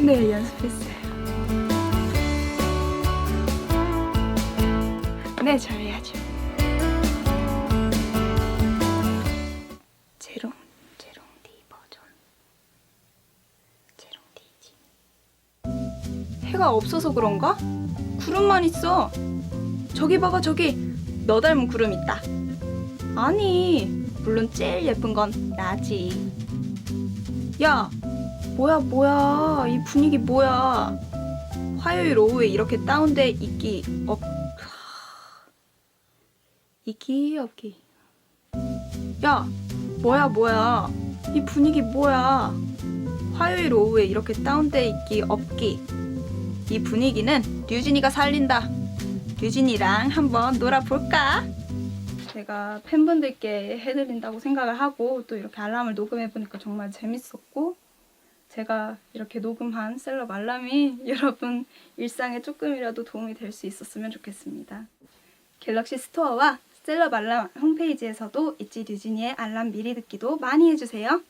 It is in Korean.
네, 연습했어요. 네, 잘해야죠. 제롱디 버전. 제롱디지. 해가 없어서 그런가? 구름만 있어. 저기 봐봐, 저기. 너 닮은 구름 있다. 아니, 물론 제일 예쁜 건 나지. 야, 뭐야, 이 분위기 뭐야. 화요일 오후에 이렇게 다운돼 있기 없기. 야, 뭐야, 이 분위기 뭐야. 화요일 오후에 이렇게 다운돼 있기 없기. 이 분위기는 류진이가 살린다. 류진이랑 한번 놀아볼까? 제가 팬분들께 해드린다고 생각을 하고 또 이렇게 알람을 녹음해보니까 정말 재밌었고, 제가 이렇게 녹음한 셀럽 알람이 여러분 일상에 조금이라도 도움이 될 수 있었으면 좋겠습니다. 갤럭시 스토어와 셀럽 알람 홈페이지에서도 있지 류진이의 알람 미리 듣기도 많이 해주세요.